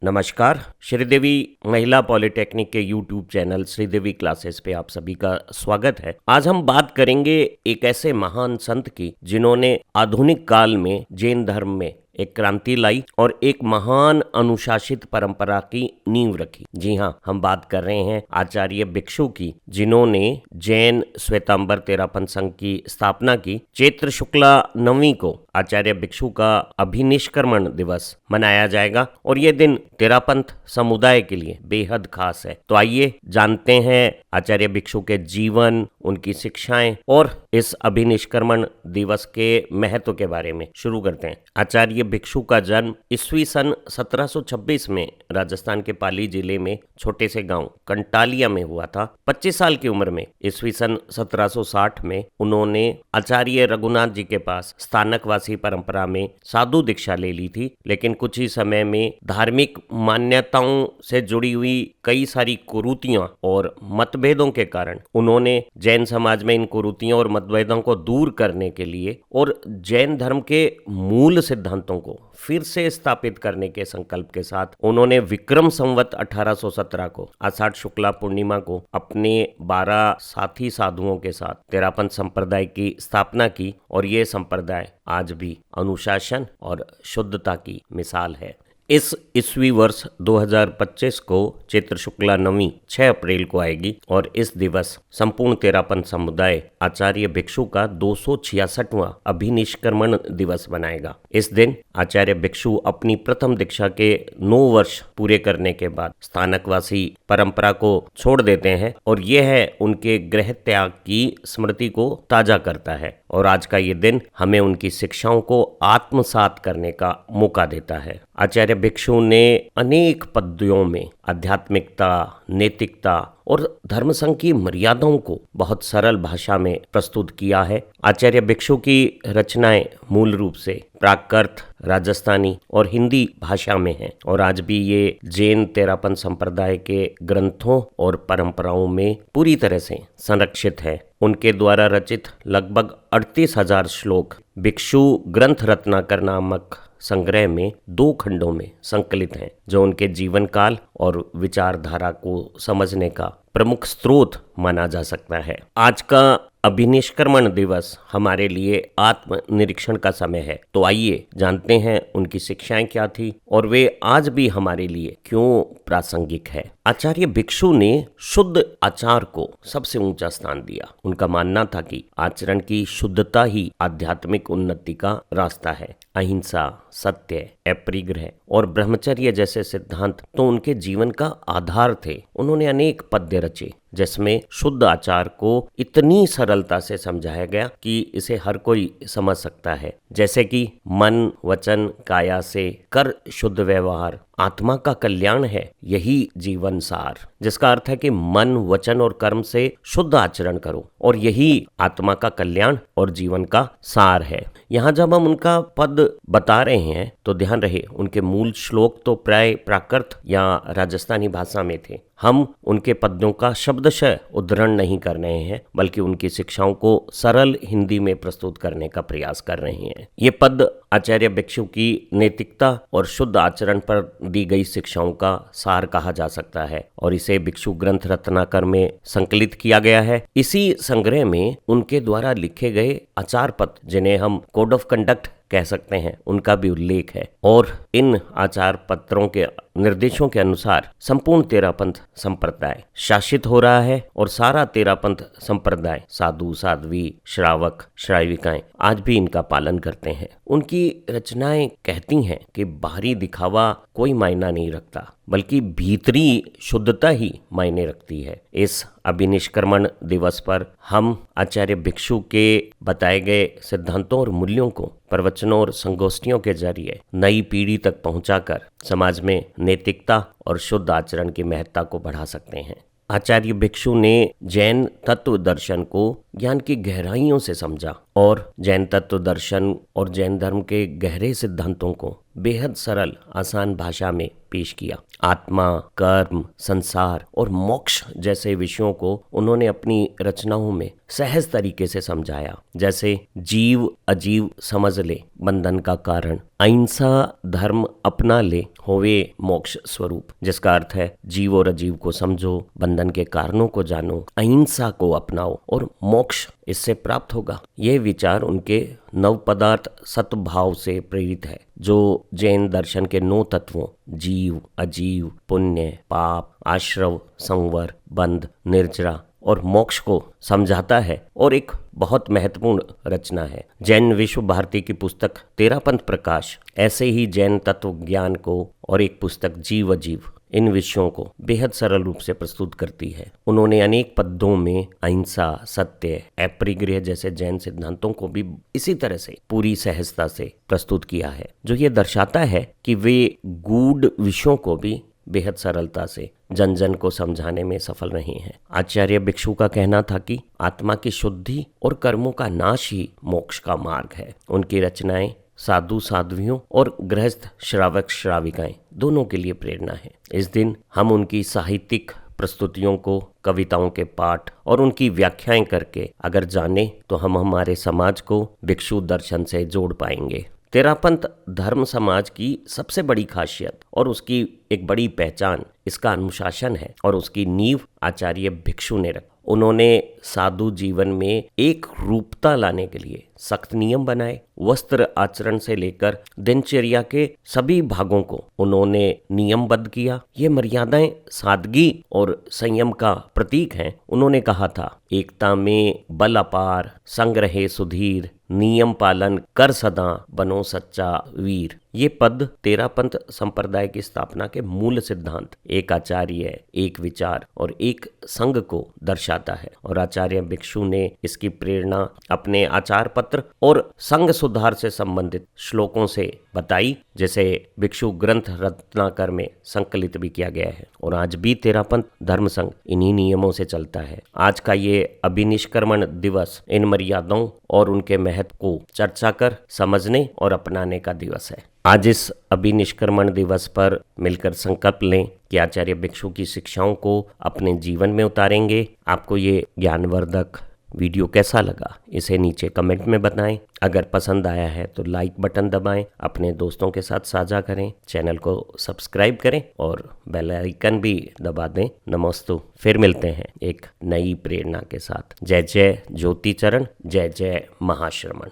नमस्कार। श्रीदेवी महिला पॉलिटेक्निक के यूट्यूब चैनल श्रीदेवी क्लासेस पे आप सभी का स्वागत है। आज हम बात करेंगे एक ऐसे महान संत की जिन्होंने आधुनिक काल में जैन धर्म में एक क्रांति लाई और एक महान अनुशासित परंपरा की नींव रखी। जी हाँ, हम बात कर रहे हैं आचार्य भिक्षु की, जिन्होंने जैन श्वेतांबर तेरापंथ संघ की स्थापना की। चैत्र शुक्ला 9वीं को आचार्य भिक्षु का अभिनिष्क्रमण दिवस मनाया जाएगा और ये दिन तेरापंथ समुदाय के लिए बेहद खास है। तो आइए जानते हैं आचार्य भिक्षु के जीवन, उनकी शिक्षाएं और इस अभिनिष्क्रमण दिवस के महत्व के बारे में। शुरू करते हैं। आचार्य भिक्षु का जन्म ईस्वी सन 1726 में राजस्थान के पाली जिले में छोटे से गांव कंटालिया में हुआ था। 25 साल की उम्र में ईस्वी सन 1760 में उन्होंने आचार्य रघुनाथ जी के पास स्थानकवासी परंपरा में साधु दीक्षा ले ली थी, लेकिन कुछ ही समय में धार्मिक मान्यताओं से जुड़ी हुई कई सारी कुरीतियां और मतभेदों के कारण उन्होंने जैन समाज में इन कुरीतियों और मतभेदों को दूर करने के लिए और जैन धर्म के मूल सिद्धांतों को फिर से स्थापित करने के संकल्प के साथ उन्होंने विक्रम संवत 1817 को आषाढ़ शुक्ला पूर्णिमा को अपने 12 साथी साधुओं के साथ तेरापंथ संप्रदाय की स्थापना की और ये संप्रदाय आज भी अनुशासन और शुद्धता की मिसाल है। इस ईस्वी वर्ष 2025 को चैत्र शुक्ला 9वीं 6 अप्रैल को आएगी और इस दिवस संपूर्ण तेरापंथ समुदाय आचार्य भिक्षु का 266वां अभिनिष्क्रमण दिवस मनाएगा। इस दिन आचार्य भिक्षु अपनी प्रथम दीक्षा के 9 वर्ष पूरे करने के बाद स्थानकवासी परंपरा को छोड़ देते हैं और यह है उनके गृह त्याग की स्मृति को ताजा करता है और आज का ये दिन हमें उनकी शिक्षाओं को आत्मसात करने का मौका देता है। आचार्य भिक्षु ने अनेक पद्धतियों में आध्यात्मिकता, नैतिकता और धर्म संघ की मर्यादाओं को बहुत सरल भाषा में प्रस्तुत किया है। आचार्य भिक्षु की रचनाएं मूल रूप से प्राकृत, राजस्थानी और हिंदी भाषा में हैं और आज भी ये जैन तेरापंथ संप्रदाय के ग्रंथों और परंपराओं में पूरी तरह से संरक्षित है। उनके द्वारा रचित लगभग 38,000 श्लोक भिक्षु ग्रंथ रत्नाकर नामक संग्रह में 2 खंडों में संकलित हैं, जो उनके जीवन काल और विचारधारा को समझने का प्रमुख स्रोत माना जा सकता है। आज का अभिनिष्क्रमण दिवस हमारे लिए आत्मनिरीक्षण का समय है। तो आइए जानते हैं उनकी शिक्षाएं क्या थी और वे आज भी हमारे लिए क्यों प्रासंगिक है। आचार्य भिक्षु ने शुद्ध आचार को सबसे ऊंचा स्थान दिया। उनका मानना था कि आचरण की शुद्धता ही आध्यात्मिक उन्नति का रास्ता है। अहिंसा, सत्य, अपरिग्रह और ब्रह्मचर्य जैसे सिद्धांत तो उनके जीवन का आधार थे। उन्होंने अनेक पद्य रचे जिसमें शुद्ध आचार को इतनी सरलता से समझाया गया कि इसे हर कोई समझ सकता है। जैसे कि मन, वचन, काया से कर शुद्ध व्यवहार, आत्मा का कल्याण है यही जीवन सार। जिसका अर्थ है कि मन, वचन और कर्म से शुद्ध आचरण करो और यही आत्मा का कल्याण और जीवन का सार है। यहाँ जब हम उनका पद बता रहे हैं तो ध्यान रहे उनके मूल श्लोक तो प्राय प्राकृत या राजस्थानी भाषा में थे। हम उनके पद्यों का शब्दशः उद्धरण नहीं कर रहे हैं, बल्कि उनकी शिक्षाओं को सरल हिंदी में प्रस्तुत करने का प्रयास कर रहे हैं। ये पद आचार्य भिक्षु की नैतिकता और शुद्ध आचरण पर दी गई शिक्षाओं का सार कहा जा सकता है और इसे भिक्षु ग्रंथ रत्नाकर में संकलित किया गया है। इसी संग्रह में उनके द्वारा लिखे गए आचार पत्र, जिन्हें हम कोड ऑफ कंडक्ट कह सकते हैं, उनका भी उल्लेख है और इन आचार पत्रों के निर्देशों के अनुसार संपूर्ण तेरापंथ संप्रदाय शासित हो रहा है और सारा तेरापंथ संप्रदाय साधु, साध्वी, श्रावक, श्राविकाएं आज भी इनका पालन करते हैं। उनकी रचनाएं कहती हैं कि बाहरी दिखावा कोई मायना नहीं रखता, बल्कि भीतरी शुद्धता ही मायने रखती है। इस अभिनिष्क्रमण दिवस पर हम आचार्य भिक्षु के बताए गए सिद्धांतों और मूल्यों को प्रवचनों और संगोष्ठियों के जरिए नई पीढ़ी तक पहुंचाकर समाज में नैतिकता और शुद्ध आचरण की महत्ता को बढ़ा सकते हैं। आचार्य भिक्षु ने जैन तत्व दर्शन को ज्ञान की गहराइयों से समझा और जैन तत्व दर्शन और जैन धर्म के गहरे सिद्धांतों को बेहद सरल आसान भाषा में पेश किया। आत्मा, कर्म, संसार और मोक्ष जैसे विषयों को उन्होंने अपनी रचनाओं में सहज तरीके से समझाया, जैसे जीव अजीव समझ ले बंधन का कारण, अहिंसा धर्म अपना ले होवे मोक्ष स्वरूप, जिसका अर्थ है जीव और अजीव को समझो, बंधन के कारणों को जानो, अहिंसा को अपनाओ और मोक्ष इससे प्राप्त होगा। ये विचार उनके नव पदार्थ सद्भाव से प्रेरित है, जो जैन दर्शन के 9 तत्वों जीव, अजीव, पुण्य, पाप, आश्रव, संवर, बंध, निर्जरा और मोक्ष को समझाता है और एक बहुत महत्वपूर्ण रचना है। जैन विश्व भारती की पुस्तक तेरापंथ प्रकाश ऐसे ही जैन तत्व ज्ञान को और एक पुस्तक जीव अजीव इन विषयों को बेहद सरल रूप से प्रस्तुत करती है। उन्होंने अनेक पद्यों में अहिंसा, सत्य, अपरिग्रह जैसे जैन सिद्धांतों को भी इसी तरह से पूरी सहजता से प्रस्तुत किया है, जो ये दर्शाता है कि वे गूढ़ विषयों को भी बेहद सरलता से जन जन को समझाने में सफल रहे हैं। आचार्य भिक्षु का कहना था कि आत्मा की शुद्धि और कर्मों का नाश ही मोक्ष का मार्ग है। उनकी रचनाएं साधु साध्वियों और गृहस्थ श्रावक श्राविकाएं दोनों के लिए प्रेरणा है। इस दिन हम उनकी साहित्यिक प्रस्तुतियों को, कविताओं के पाठ और उनकी व्याख्याएं करके अगर जाने तो हम हमारे समाज को भिक्षु दर्शन से जोड़ पाएंगे। तेरापंथ धर्म समाज की सबसे बड़ी खासियत और उसकी एक बड़ी पहचान इसका अनुशासन है और उसकी नींव आचार्य भिक्षु ने रखी। उन्होंने साधु जीवन में एक रूपता लाने के लिए सख्त नियम बनाए। वस्त्र आचरण से लेकर दिनचर्या के सभी भागों को उन्होंने नियमबद्ध किया। ये मर्यादाएं सादगी और संयम का प्रतीक हैं। उन्होंने कहा था, एकता में बल अपार, संग रहे सुधीर, नियम पालन कर सदा, बनो सच्चा वीर। ये पद तेरापंथ संप्रदाय की स्थापना के मूल सिद्धांत, एक आचार्य, एक विचार और एक संघ को दर्शाता है और आचार्य भिक्षु ने इसकी प्रेरणा अपने आचार पत्र और संघ सुधार से संबंधित श्लोकों से बताई, जिसे भिक्षु ग्रंथ रत्नाकर में संकलित भी किया गया है। और आज भी तेरापंथ धर्म संघ इन्हीं नियमों से चलता है। आज का ये अभिनिष्क्रमण दिवस इन मर्यादाओं और उनके महत्व को चर्चा कर समझने और अपनाने का दिवस है। आज इस अभिनिष्क्रमण दिवस पर मिलकर संकल्प लें कि आचार्य भिक्षु की शिक्षाओं को अपने जीवन में उतारेंगे। आपको ये ज्ञानवर्धक वीडियो कैसा लगा, इसे नीचे कमेंट में बताएं। अगर पसंद आया है तो लाइक बटन दबाएं, अपने दोस्तों के साथ साझा करें, चैनल को सब्सक्राइब करें और बेल आइकन भी दबा दें। नमस्तु। फिर मिलते हैं एक नई प्रेरणा के साथ। जय जय ज्योति चरण, जय जय महाश्रमण।